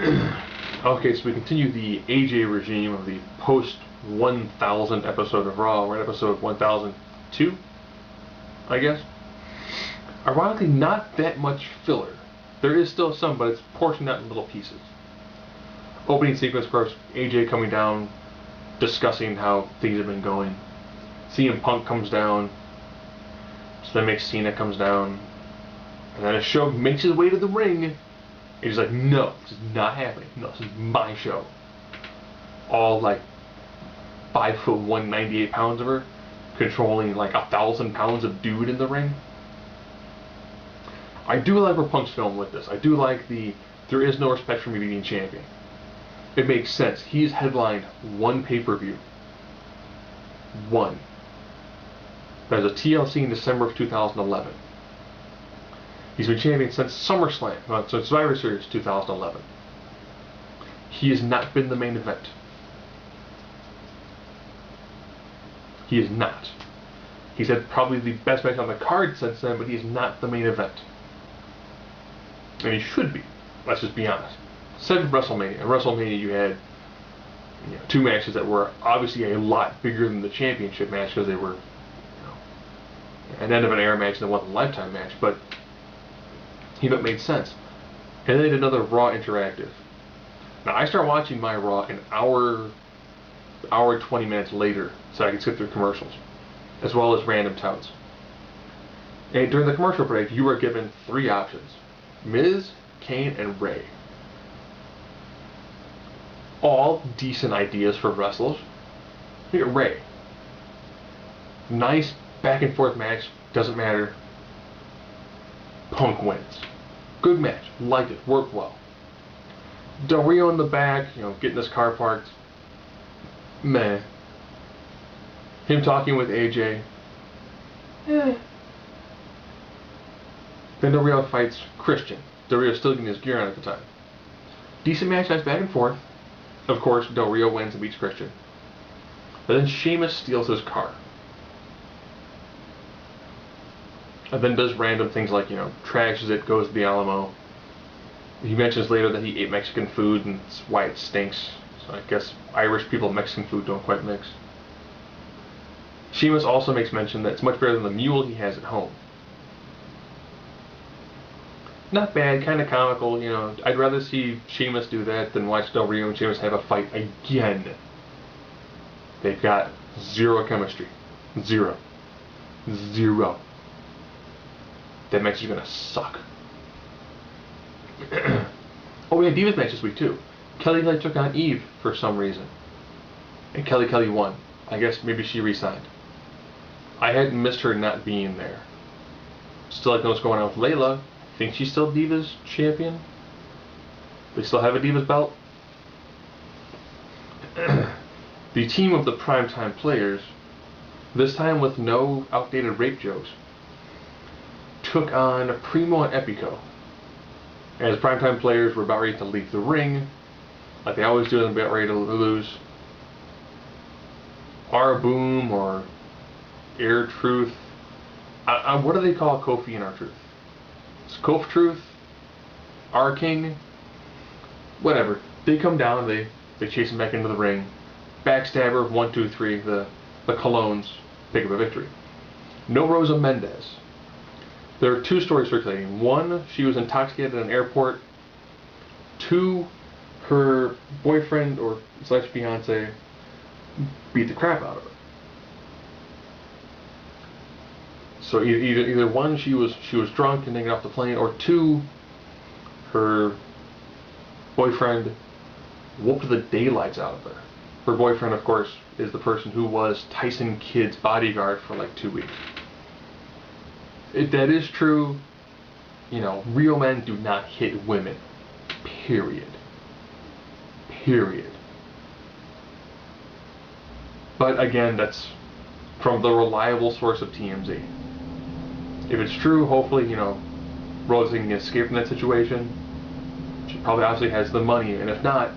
Okay, so we continue the AJ regime of the post 1000 episode of Raw. We're at episode 1002, I guess. Ironically, not that much filler. There is still some, but it's portioned out in little pieces. Opening sequence, of course, AJ coming down, discussing how things have been going. CM Punk comes down, so then makes Cena comes down, and then a show makes his way to the ring. He's like, no, this is not happening. No, this is my show. All like 5'1", 198 pounds of her, controlling like 1,000 pounds of dude in the ring. I do like where Punk's going with this. I do like there is no respect for me being champion. It makes sense. He's headlined one pay-per-view. One. That was a TLC in December of 2011. He's been champion since Summerslam, since Survivor Series 2011. He has not been the main event. He is not. He's had probably the best match on the card since then, but he is not the main event. And he should be. Let's just be honest. Except for WrestleMania. In WrestleMania you had two matches that were obviously a lot bigger than the championship match because they were an end of an era match and one lifetime match, but it made sense. And then they did another Raw Interactive. Now I start watching my Raw an hour 20 minutes later so I can skip through commercials, as well as random touts. And during the commercial break, you were given three options: Miz, Kane, and Ray. All decent ideas for wrestlers. Look at Ray. Nice back and forth match, doesn't matter. Punk wins. Good match, liked it, worked well. Del Rio in the back, getting his car parked. Meh. Him talking with AJ. Eh. Then Del Rio fights Christian. Del Rio's still getting his gear on at the time. Decent match, nice back and forth. Of course, Del Rio wins and beats Christian. But then Sheamus steals his car. And then does random things like, trashes it, goes to the Alamo. He mentions later that he ate Mexican food and that's why it stinks. So I guess Irish people and Mexican food don't quite mix. Sheamus also makes mention that it's much better than the mule he has at home. Not bad, kind of comical, I'd rather see Sheamus do that than watch Del Rio and Sheamus have a fight again. They've got zero chemistry. Zero. That match is gonna suck. Oh, we had Divas match this week too. Kelly took on Eve for some reason, and Kelly won. I guess maybe she re-signed. I hadn't missed her not being there. Still like to know what's going on with Layla. I think she's still Divas champion. They still have a Divas belt. The team of the Primetime Players, this time with no outdated rape jokes, took on Primo and Epico. As Primetime Players were about ready to leave the ring, like they always do, and about ready to lose. R-Boom or Air Truth. What do they call Kofi and R-Truth? It's Kof Truth? R-King? Whatever. They come down, they chase him back into the ring. Backstabber, 1, 2, 3, the Colognes pick up a victory. No Rosa Mendez. There are two stories circulating. One, she was intoxicated at an airport. Two, her boyfriend or slash fiance beat the crap out of her. So either one, she was drunk and didn't get off the plane, or two, her boyfriend whooped the daylights out of her. Her boyfriend, of course, is the person who was Tyson Kidd's bodyguard for like 2 weeks. If that is true, real men do not hit women. Period. But again, that's from the reliable source of TMZ. If it's true, hopefully, Rosa can escape from that situation. She probably obviously has the money, and if not,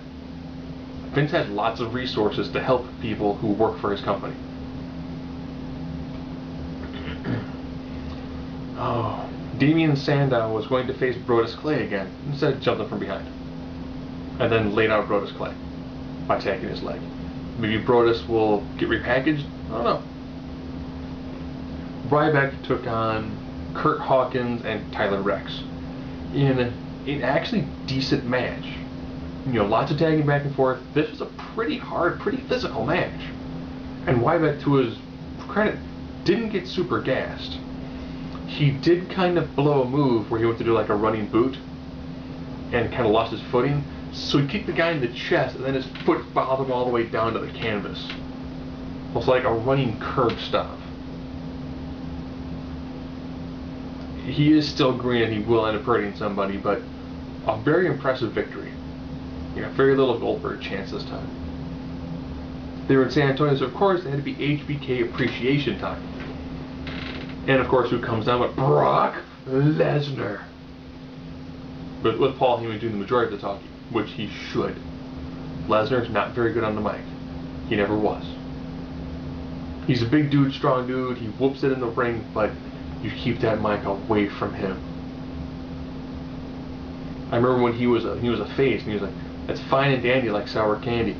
Vince has lots of resources to help people who work for his company. Oh, Damian Sandow was going to face Brodus Clay again, instead of jumping from behind. and then laid out Brodus Clay by attacking his leg. Maybe Brodus will get repackaged? I don't know. Ryback took on Kurt Hawkins and Tyler Rex in an actually decent match. You know, lots of tagging back and forth. This was a pretty hard, pretty physical match. And Ryback, to his credit, didn't get super gassed. He did kind of blow a move where he went to do like a running boot and kind of lost his footing. So he kicked the guy in the chest, and then his foot followed him all the way down to the canvas. Almost like a running curb stop. He is still green and he will end up hurting somebody, but a very impressive victory. You know, very little Goldberg chance this time. They were in San Antonio, so of course they had to be HBK appreciation time. And of course, who comes down with Brock Lesnar. But with Paul Heyman doing the majority of the talking, which he should. Lesnar's not very good on the mic. He never was. He's a big dude, strong dude. He whoops it in the ring, but you keep that mic away from him. I remember when he was a face, and he was like, "That's fine and dandy like sour candy."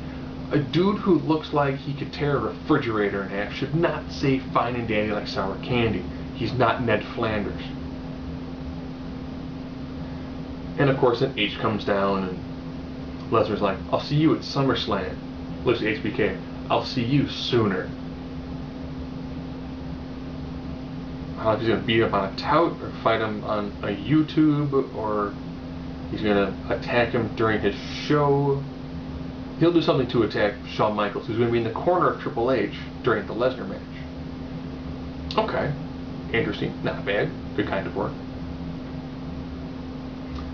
A dude who looks like he could tear a refrigerator in half should not say fine and dandy like sour candy. He's not Ned Flanders. And of course, then H comes down, and Lesnar's like, "I'll see you at SummerSlam." Looks at HBK, "I'll see you sooner." I don't know if he's going to beat up on a tout, or fight him on a YouTube, or he's going to attack him during his show. He'll do something to attack Shawn Michaels, who's going to be in the corner of Triple H during the Lesnar match. Okay. Interesting. Not bad. Good kind of work.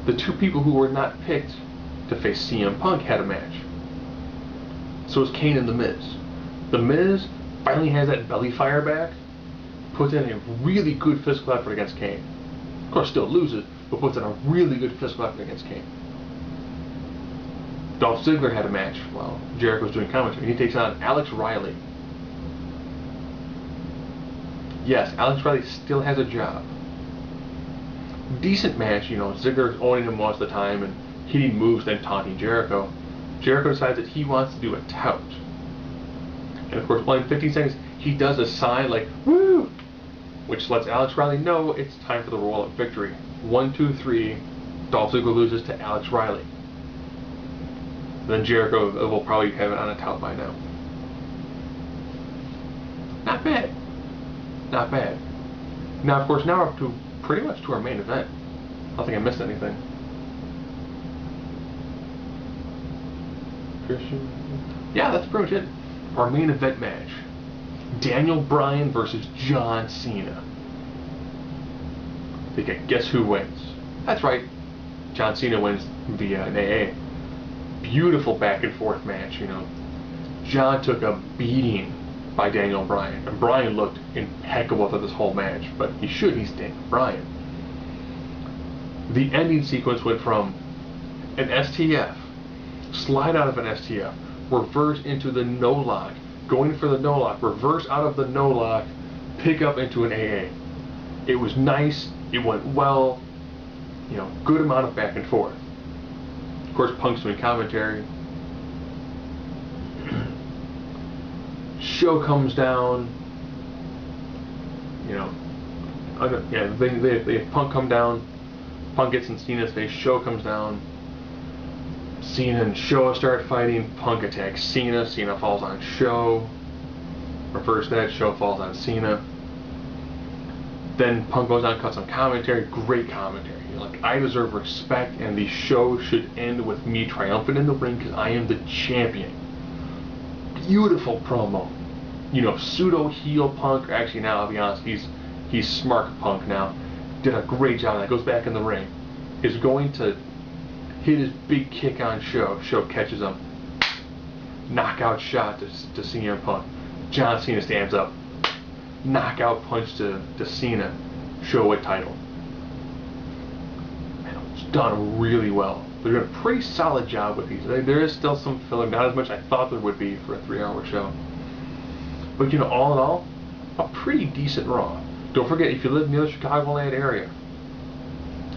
The two people who were not picked to face CM Punk had a match. So it's Kane and The Miz. The Miz finally has that belly fire back, puts in a really good physical effort against Kane. Of course, still loses, but puts in a really good physical effort against Kane. Dolph Ziggler had a match while Jericho was doing commentary. He takes on Alex Riley. Yes, Alex Riley still has a job. Decent match, you know, Ziggler's owning him most of the time and hitting moves, then taunting Jericho. Jericho decides that he wants to do a tout. And of course, only 15 seconds, he does a sign like, "Woo!" which lets Alex Riley know it's time for the roll-up victory. 1, 2, 3, Dolph Ziggler loses to Alex Riley. Then Jericho will probably have it on a tout by now. Not bad. Not bad. Now, of course, now we're up to pretty much to our main event. I don't think I missed anything. Christian? Yeah, that's pretty much it. Our main event match. Daniel Bryan versus John Cena. Guess who wins? That's right. John Cena wins via an AA. Beautiful back and forth match, you know. John took a beating by Daniel Bryan, and Bryan looked impeccable through this whole match, but he's Daniel Bryan. The ending sequence went from an STF, slide out of an STF, reverse into the no-lock, going for the no-lock, reverse out of the no-lock, pick up into an AA. It was nice, it went well, you know, good amount of back and forth. Of course, Punk's doing commentary. Show comes down, you know, yeah, they Punk come down, Punk gets in Cena's face, Show comes down, Cena and Show start fighting, Punk attacks Cena, Cena falls on Show, reverse that, Show falls on Cena. Then Punk goes on and cuts some commentary, great commentary. You know, like, I deserve respect, and the show should end with me triumphant in the ring because I am the champion. Beautiful promo. You know, pseudo heel Punk, or actually now I'll be honest, he's smart Punk now. Did a great job. That goes back in the ring. Is going to hit his big kick on Show. Show catches him. Knockout shot to CM Punk. John Cena stands up. Knockout punch to Cena. Show a title. Man, it's done really well. They're doing a pretty solid job with these. There is still some filler, not as much I thought there would be for a 3-hour show. But you know, all in all, a pretty decent Raw. Don't forget, if you live near the Chicagoland area,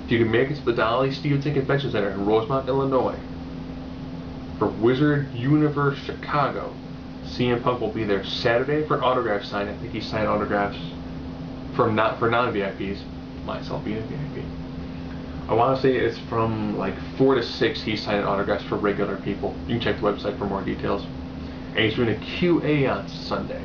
if you can make it to the Donnelly Stevenson Convention Center in Rosemont, Illinois, For Wizard Universe Chicago, CM Punk will be there Saturday for an autograph sign. I think he's signing autographs for non-VIPs, myself being a VIP. I want to say it's from like 4 to 6 he's signing autographs for regular people. You can check the website for more details. And he's doing a QA on Sunday.